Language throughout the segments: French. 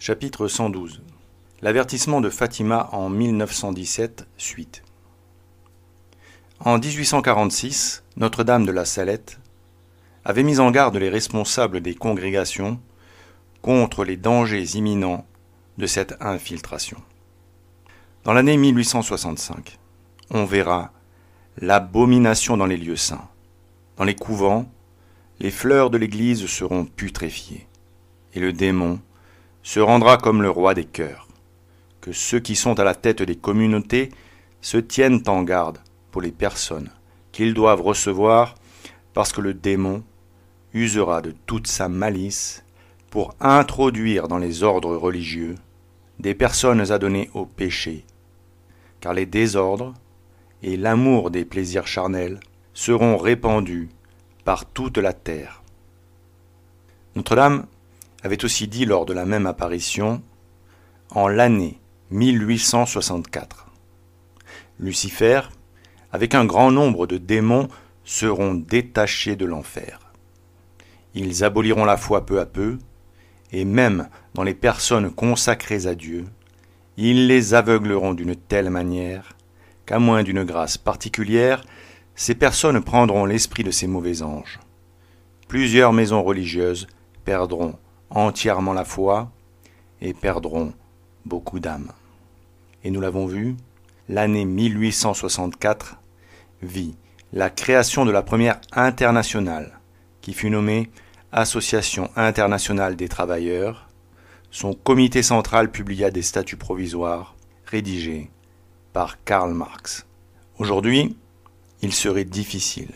Chapitre 112. L'avertissement de Fatima en 1917, suite. En 1846, Notre-Dame de la Salette avait mis en garde les responsables des congrégations contre les dangers imminents de cette infiltration. Dans l'année 1865, on verra l'abomination dans les lieux saints. Dans les couvents, les fleurs de l'Église seront putréfiées, et le démon se rendra comme le roi des cœurs. Que ceux qui sont à la tête des communautés se tiennent en garde pour les personnes qu'ils doivent recevoir, parce que le démon usera de toute sa malice pour introduire dans les ordres religieux des personnes adonnées au péché, car les désordres et l'amour des plaisirs charnels seront répandus par toute la terre. Notre-Dame avait aussi dit lors de la même apparition, en l'année 1864, Lucifer, avec un grand nombre de démons, seront détachés de l'enfer. Ils aboliront la foi peu à peu, et même dans les personnes consacrées à Dieu, ils les aveugleront d'une telle manière qu'à moins d'une grâce particulière, ces personnes prendront l'esprit de ces mauvais anges. Plusieurs maisons religieuses perdront entièrement la foi et perdront beaucoup d'âmes. Et nous l'avons vu, l'année 1864 vit la création de la première internationale, qui fut nommée Association internationale des travailleurs. Son comité central publia des statuts provisoires rédigés par Karl Marx. Aujourd'hui, il serait difficile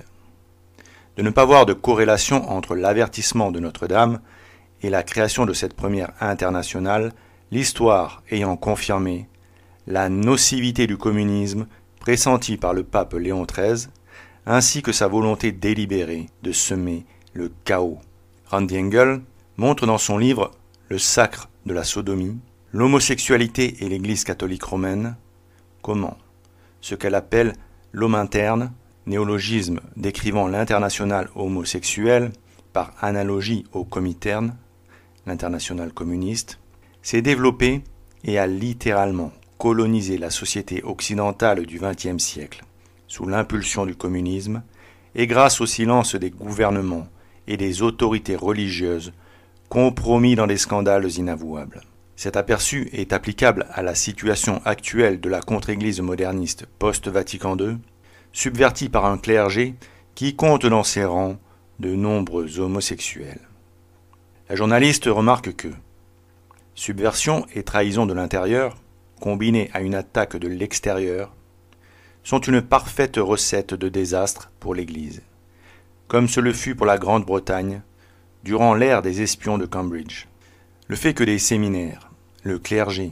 de ne pas voir de corrélation entre l'avertissement de Notre-Dame et la création de cette première internationale, l'histoire ayant confirmé la nocivité du communisme pressentie par le pape Léon XIII, ainsi que sa volonté délibérée de semer le chaos. Randy Engel montre dans son livre « Le sacre de la sodomie », l'homosexualité et l'Église catholique romaine, comment ce qu'elle appelle l'homme interne, néologisme décrivant l'internationale homosexuelle par analogie au Comintern, l'internationale communiste, s'est développé et a littéralement colonisé la société occidentale du XXe siècle, sous l'impulsion du communisme et grâce au silence des gouvernements et des autorités religieuses compromis dans des scandales inavouables. Cet aperçu est applicable à la situation actuelle de la contre-église moderniste post-Vatican II, subvertie par un clergé qui compte dans ses rangs de nombreux homosexuels. La journaliste remarque que subversion et trahison de l'intérieur, combinées à une attaque de l'extérieur, sont une parfaite recette de désastre pour l'Église, comme ce le fut pour la Grande-Bretagne durant l'ère des espions de Cambridge. Le fait que des séminaires, le clergé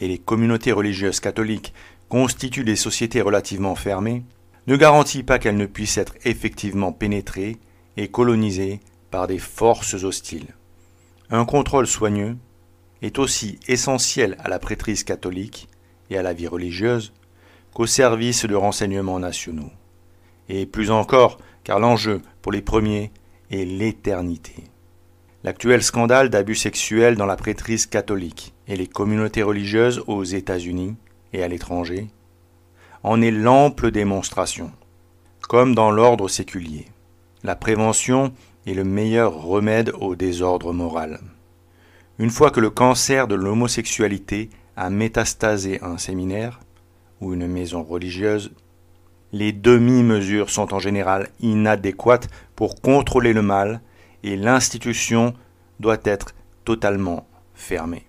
et les communautés religieuses catholiques constituent des sociétés relativement fermées ne garantit pas qu'elles ne puissent être effectivement pénétrées et colonisées par des forces hostiles. Un contrôle soigneux est aussi essentiel à la prêtrise catholique et à la vie religieuse qu'aux services de renseignement nationaux. Et plus encore, car l'enjeu pour les premiers est l'éternité. L'actuel scandale d'abus sexuels dans la prêtrise catholique et les communautés religieuses aux États-Unis et à l'étranger en est l'ample démonstration. Comme dans l'ordre séculier, la prévention est le meilleur remède au désordre moral. Une fois que le cancer de l'homosexualité a métastasé un séminaire ou une maison religieuse, les demi-mesures sont en général inadéquates pour contrôler le mal et l'institution doit être totalement fermée.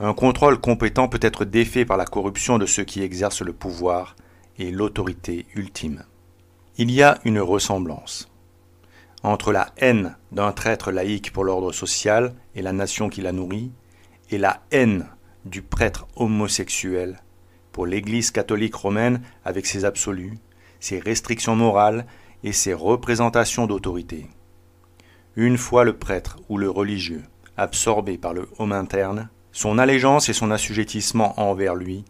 Un contrôle compétent peut être défait par la corruption de ceux qui exercent le pouvoir et l'autorité ultime. Il y a une ressemblance entre la haine d'un traître laïque pour l'ordre social et la nation qui la nourrit, et la haine du prêtre homosexuel pour l'Église catholique romaine avec ses absolus, ses restrictions morales et ses représentations d'autorité. Une fois le prêtre ou le religieux absorbé par le homme interne, son allégeance et son assujettissement envers lui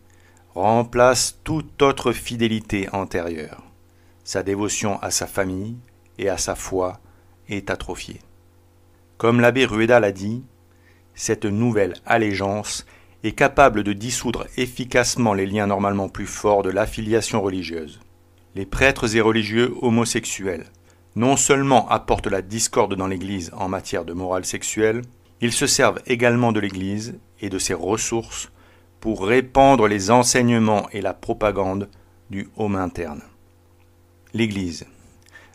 remplacent toute autre fidélité antérieure. Sa dévotion à sa famille et à sa foi est atrophiée. Comme l'abbé Rueda l'a dit, cette nouvelle allégeance est capable de dissoudre efficacement les liens normalement plus forts de l'affiliation religieuse. Les prêtres et religieux homosexuels non seulement apportent la discorde dans l'Église en matière de morale sexuelle, ils se servent également de l'Église et de ses ressources pour répandre les enseignements et la propagande du homme interne. L'Église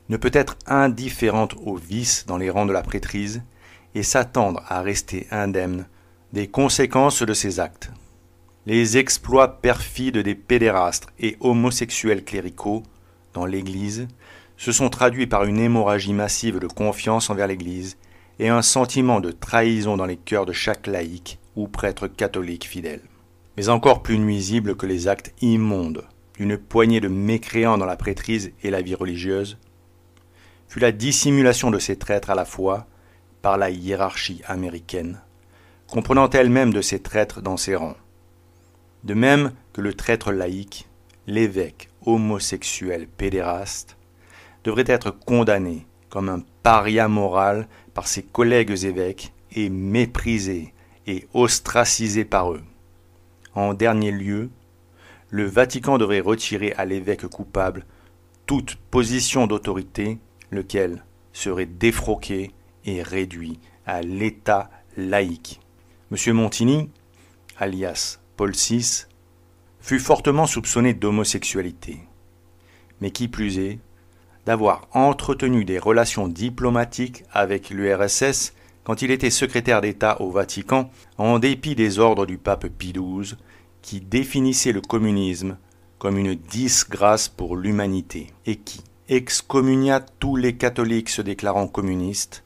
ne peut être indifférente aux vices dans les rangs de la prêtrise et s'attendre à rester indemne des conséquences de ces actes. Les exploits perfides des pédérastes et homosexuels cléricaux dans l'Église se sont traduits par une hémorragie massive de confiance envers l'Église et un sentiment de trahison dans les cœurs de chaque laïc ou prêtre catholique fidèle. Mais encore plus nuisible que les actes immondes d'une poignée de mécréants dans la prêtrise et la vie religieuse fut la dissimulation de ces traîtres à la fois par la hiérarchie américaine, comprenant elle-même de ces traîtres dans ses rangs. De même que le traître laïque, l'évêque homosexuel pédéraste devrait être condamné comme un paria moral par ses collègues évêques et méprisé et ostracisé par eux. En dernier lieu, le Vatican devrait retirer à l'évêque coupable toute position d'autorité, lequel serait défroqué et réduit à l'état laïque. M. Montini, alias Paul VI, fut fortement soupçonné d'homosexualité, mais qui plus est, d'avoir entretenu des relations diplomatiques avec l'URSS quand il était secrétaire d'État au Vatican, en dépit des ordres du pape Pie XII, qui définissait le communisme comme une disgrâce pour l'humanité et qui excommunia tous les catholiques se déclarant communistes,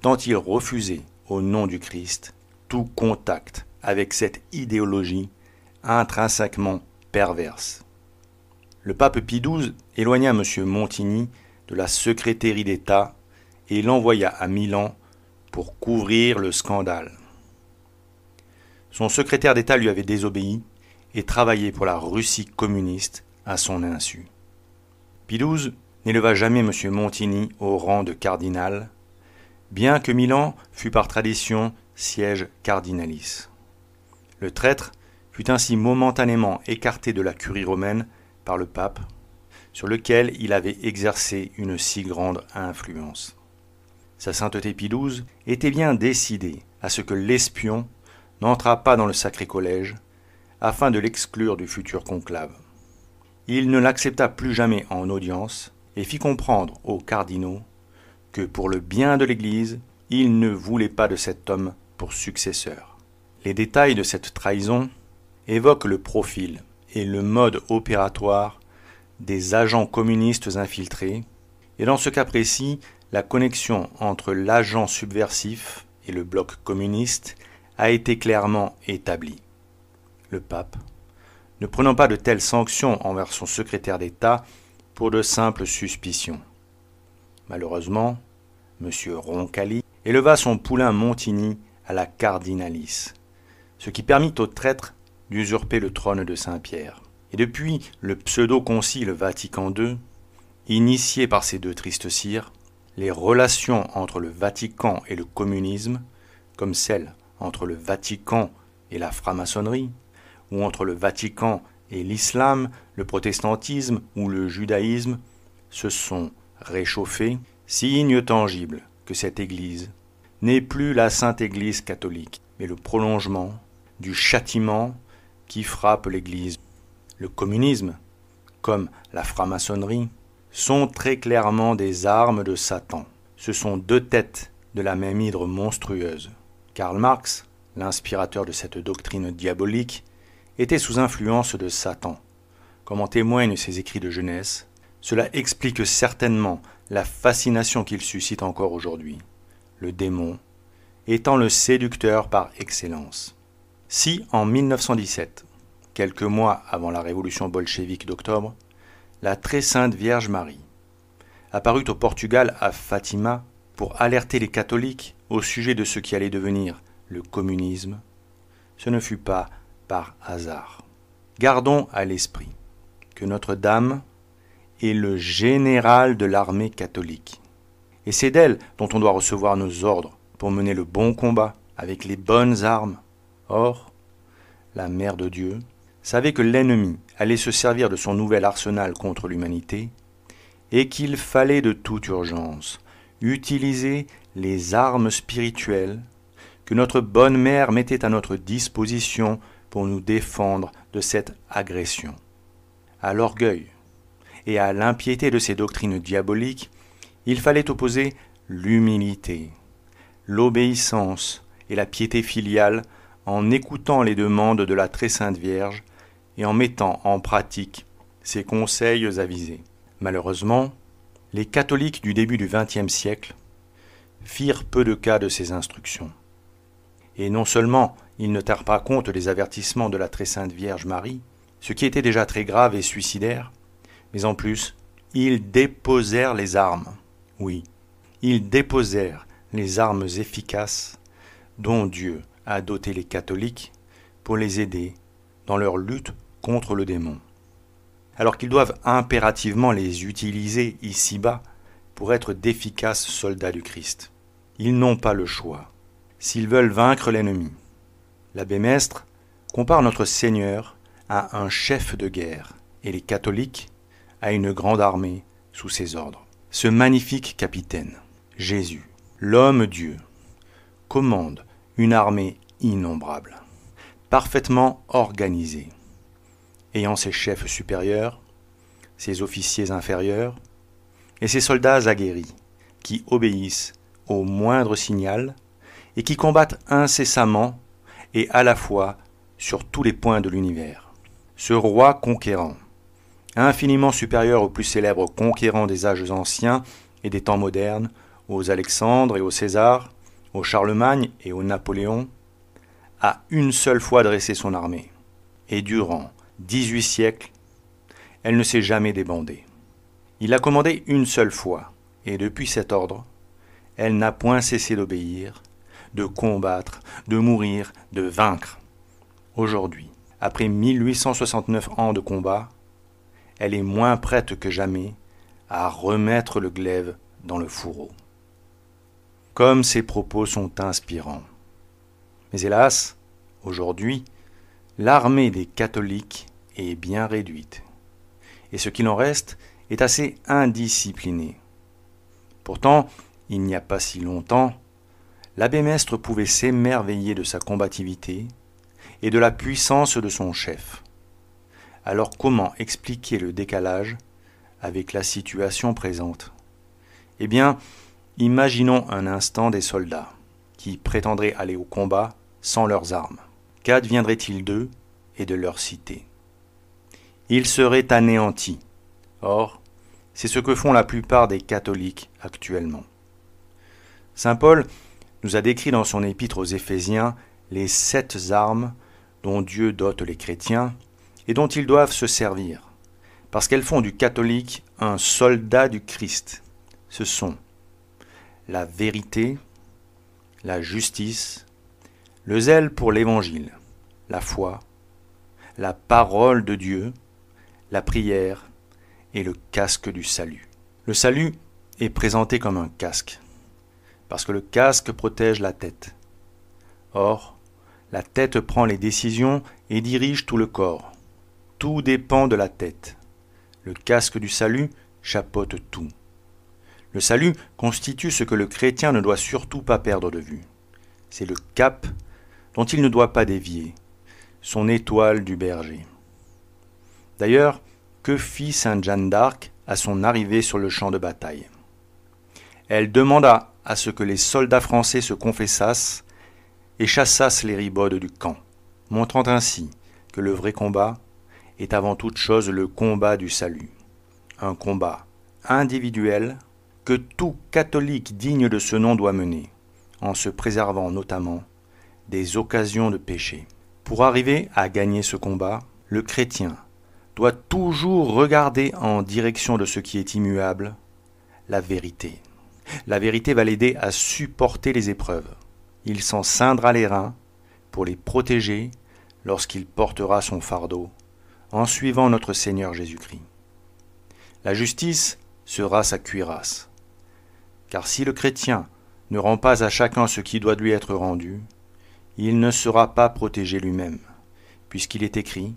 tant il refusait, au nom du Christ, tout contact avec cette idéologie intrinsèquement perverse. Le pape Pie XII éloigna M. Montini de la secrétairie d'État et l'envoya à Milan pour couvrir le scandale. Son secrétaire d'État lui avait désobéi et travaillé pour la Russie communiste à son insu. Pie XII n'éleva jamais M. Montini au rang de cardinal, bien que Milan fût par tradition siège cardinalis. Le traître fut ainsi momentanément écarté de la curie romaine par le pape, sur lequel il avait exercé une si grande influence. Sa sainteté Pie XII était bien décidé à ce que l'espion n'entrât pas dans le sacré collège, afin de l'exclure du futur conclave. Il ne l'accepta plus jamais en audience et fit comprendre aux cardinaux que pour le bien de l'Église, il ne voulait pas de cet homme pour successeur. Les détails de cette trahison évoquent le profil et le mode opératoire des agents communistes infiltrés, et dans ce cas précis, la connexion entre l'agent subversif et le bloc communiste a été clairement établie. Le pape, ne prenant pas de telles sanctions envers son secrétaire d'État pour de simples suspicions. Malheureusement, M. Roncalli éleva son poulain Montini à la cardinalis, ce qui permit au traître d'usurper le trône de Saint-Pierre. Et depuis le pseudo-concile Vatican II, initié par ces deux tristes sires, les relations entre le Vatican et le communisme, comme celles entre le Vatican et la franc-maçonnerie, ou entre le Vatican et l'islam, le protestantisme ou le judaïsme, se sont réchauffées, signe tangible que cette Église n'est plus la Sainte Église catholique, mais le prolongement du châtiment qui frappe l'Église. Le communisme, comme la franc-maçonnerie, sont très clairement des armes de Satan. Ce sont deux têtes de la même hydre monstrueuse. Karl Marx, l'inspirateur de cette doctrine diabolique, était sous influence de Satan. Comme en témoignent ses écrits de jeunesse, cela explique certainement la fascination qu'il suscite encore aujourd'hui, le démon étant le séducteur par excellence. Si, en 1917, quelques mois avant la révolution bolchevique d'octobre, la très sainte Vierge Marie apparut au Portugal à Fatima pour alerter les catholiques au sujet de ce qui allait devenir le communisme, ce ne fut pas par hasard. Gardons à l'esprit que Notre-Dame est le général de l'armée catholique, et c'est d'elle dont on doit recevoir nos ordres pour mener le bon combat avec les bonnes armes. Or, la Mère de Dieu savait que l'ennemi allait se servir de son nouvel arsenal contre l'humanité et qu'il fallait de toute urgence utiliser les armes spirituelles que notre bonne mère mettait à notre disposition pour nous défendre de cette agression. À l'orgueil et à l'impiété de ces doctrines diaboliques, il fallait opposer l'humilité, l'obéissance et la piété filiale en écoutant les demandes de la très sainte Vierge et en mettant en pratique ses conseils avisés. Malheureusement, les catholiques du début du XXe siècle firent peu de cas de ces instructions. Et non seulement ils ne tinrent pas compte des avertissements de la très sainte Vierge Marie, ce qui était déjà très grave et suicidaire, mais en plus, ils déposèrent les armes. Oui, ils déposèrent les armes efficaces dont Dieu a doté les catholiques pour les aider dans leur lutte contre le démon. Alors qu'ils doivent impérativement les utiliser ici-bas pour être d'efficaces soldats du Christ. Ils n'ont pas le choix, s'ils veulent vaincre l'ennemi. L'abbé Mestre compare notre Seigneur à un chef de guerre et les catholiques à une grande armée sous ses ordres. Ce magnifique capitaine, Jésus, l'homme-dieu, commande une armée innombrable, parfaitement organisée, ayant ses chefs supérieurs, ses officiers inférieurs et ses soldats aguerris qui obéissent au moindre signal et qui combattent incessamment et à la fois sur tous les points de l'univers. Ce roi conquérant, infiniment supérieur aux plus célèbres conquérants des âges anciens et des temps modernes, aux Alexandre et aux César, aux Charlemagne et aux Napoléon, a une seule fois dressé son armée, et durant 18 siècles, elle ne s'est jamais débandée. Il a commandé une seule fois, et depuis cet ordre, elle n'a point cessé d'obéir, de combattre, de mourir, de vaincre. Aujourd'hui, après 1869 ans de combat, elle est moins prête que jamais à remettre le glaive dans le fourreau. Comme ses propos sont inspirants. Mais hélas, aujourd'hui, l'armée des catholiques est bien réduite, et ce qu'il en reste est assez indiscipliné. Pourtant, il n'y a pas si longtemps, l'abbé Mestre pouvait s'émerveiller de sa combativité et de la puissance de son chef. Alors comment expliquer le décalage avec la situation présente? Eh bien, imaginons un instant des soldats qui prétendraient aller au combat sans leurs armes. Qu'adviendrait-il d'eux et de leur cité? Ils seraient anéantis. Or, c'est ce que font la plupart des catholiques actuellement. Saint Paul nous a décrit dans son épître aux Éphésiens les 7 armes dont Dieu dote les chrétiens et dont ils doivent se servir, parce qu'elles font du catholique un soldat du Christ. Ce sont la vérité, la justice, le zèle pour l'Évangile, la foi, la parole de Dieu, la prière et le casque du salut. Le salut est présenté comme un casque, parce que le casque protège la tête. Or, la tête prend les décisions et dirige tout le corps. Tout dépend de la tête. Le casque du salut chapeaute tout. Le salut constitue ce que le chrétien ne doit surtout pas perdre de vue. C'est le cap dont il ne doit pas dévier, son étoile du berger. D'ailleurs, que fit sainte Jeanne d'Arc à son arrivée sur le champ de bataille? Elle demanda à ce que les soldats français se confessassent et chassassent les ribaudes du camp, montrant ainsi que le vrai combat est avant toute chose le combat du salut, un combat individuel que tout catholique digne de ce nom doit mener, en se préservant notamment des occasions de péché. Pour arriver à gagner ce combat, le chrétien doit toujours regarder en direction de ce qui est immuable, la vérité. La vérité va l'aider à supporter les épreuves. Il s'en ceindra les reins pour les protéger lorsqu'il portera son fardeau, en suivant notre Seigneur Jésus-Christ. La justice sera sa cuirasse. Car si le chrétien ne rend pas à chacun ce qui doit lui être rendu, il ne sera pas protégé lui-même, puisqu'il est écrit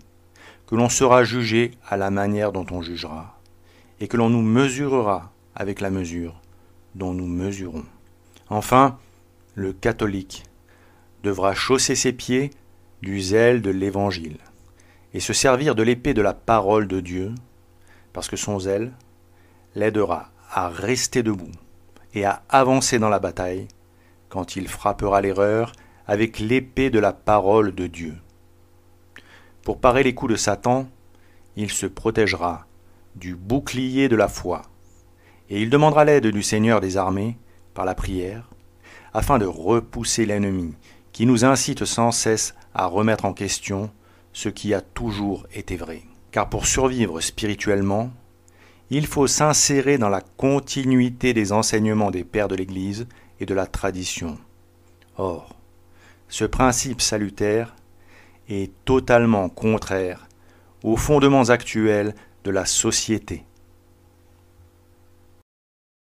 que l'on sera jugé à la manière dont on jugera, et que l'on nous mesurera avec la mesure dont nous mesurons. Enfin, le catholique devra chausser ses pieds du zèle de l'Évangile et se servir de l'épée de la parole de Dieu, parce que son zèle l'aidera à rester debout et à avancer dans la bataille quand il frappera l'erreur avec l'épée de la parole de Dieu. Pour parer les coups de Satan, il se protégera du bouclier de la foi, et il demandera l'aide du Seigneur des armées par la prière, afin de repousser l'ennemi qui nous incite sans cesse à remettre en question ce qui a toujours été vrai. Car pour survivre spirituellement, il faut s'insérer dans la continuité des enseignements des pères de l'Église et de la tradition. Or, ce principe salutaire est totalement contraire aux fondements actuels de la société.